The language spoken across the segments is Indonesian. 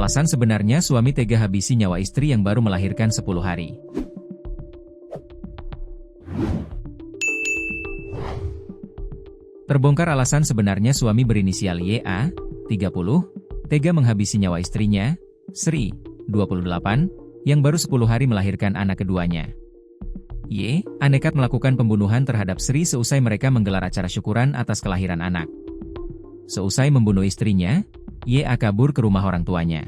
Alasan sebenarnya suami tega habisi nyawa istri yang baru melahirkan 10 hari. Terbongkar alasan sebenarnya suami berinisial YA, 30, tega menghabisi nyawa istrinya, Sri, 28, yang baru 10 hari melahirkan anak keduanya. Y, nekat melakukan pembunuhan terhadap Sri seusai mereka menggelar acara syukuran atas kelahiran anak. Seusai membunuh istrinya, Y kabur ke rumah orang tuanya.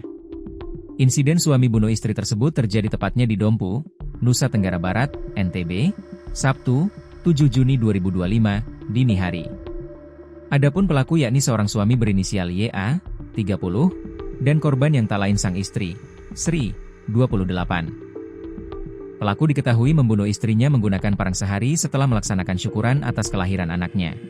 Insiden suami bunuh istri tersebut terjadi tepatnya di Dompu, Nusa Tenggara Barat, NTB, Sabtu, 7 Juni 2025, dini hari. Adapun pelaku yakni seorang suami berinisial YA, 30, dan korban yang tak lain sang istri, Sri, 28. Pelaku diketahui membunuh istrinya menggunakan parang sehari setelah melaksanakan syukuran atas kelahiran anaknya.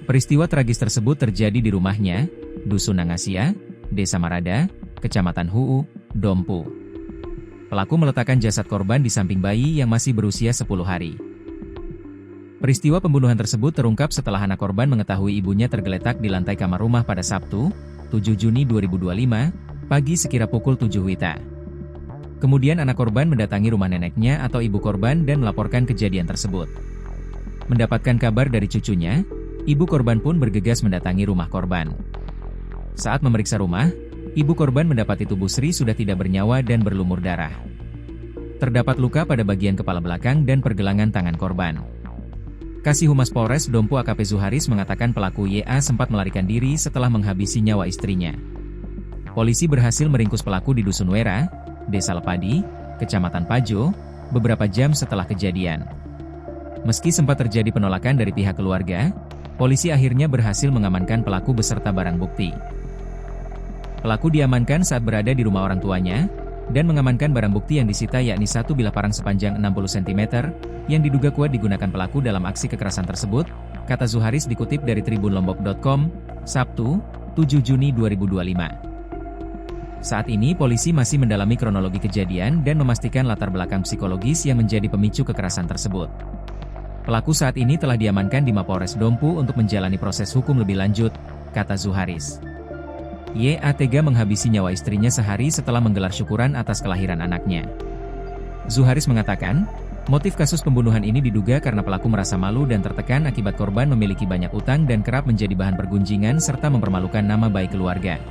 Peristiwa tragis tersebut terjadi di rumahnya, Dusun Nangasia, Desa Marada, Kecamatan Huu, Dompu. Pelaku meletakkan jasad korban di samping bayi yang masih berusia 10 hari. Peristiwa pembunuhan tersebut terungkap setelah anak korban mengetahui ibunya tergeletak di lantai kamar rumah pada Sabtu, 7 Juni 2025, pagi sekira pukul 7 WITA. Kemudian anak korban mendatangi rumah neneknya atau ibu korban dan melaporkan kejadian tersebut. Mendapatkan kabar dari cucunya, ibu korban pun bergegas mendatangi rumah korban. Saat memeriksa rumah, ibu korban mendapati tubuh Sri sudah tidak bernyawa dan berlumur darah. Terdapat luka pada bagian kepala belakang dan pergelangan tangan korban. Kasih Humas Polres Dompu AKP Zuharis mengatakan pelaku YA sempat melarikan diri setelah menghabisi nyawa istrinya. Polisi berhasil meringkus pelaku di Dusun Wera, Desa Lepadi, Kecamatan Pajo, beberapa jam setelah kejadian. Meski sempat terjadi penolakan dari pihak keluarga, polisi akhirnya berhasil mengamankan pelaku beserta barang bukti. Pelaku diamankan saat berada di rumah orang tuanya, dan mengamankan barang bukti yang disita yakni satu bilah parang sepanjang 60 cm, yang diduga kuat digunakan pelaku dalam aksi kekerasan tersebut, kata Zuharis dikutip dari tribunlombok.com, Sabtu, 7 Juni 2025. Saat ini polisi masih mendalami kronologi kejadian dan memastikan latar belakang psikologis yang menjadi pemicu kekerasan tersebut. Pelaku saat ini telah diamankan di Mapolres Dompu untuk menjalani proses hukum lebih lanjut, kata Zuharis. YA tega menghabisi nyawa istrinya sehari setelah menggelar syukuran atas kelahiran anaknya. Zuharis mengatakan, motif kasus pembunuhan ini diduga karena pelaku merasa malu dan tertekan akibat korban memiliki banyak utang dan kerap menjadi bahan pergunjingan serta mempermalukan nama baik keluarga.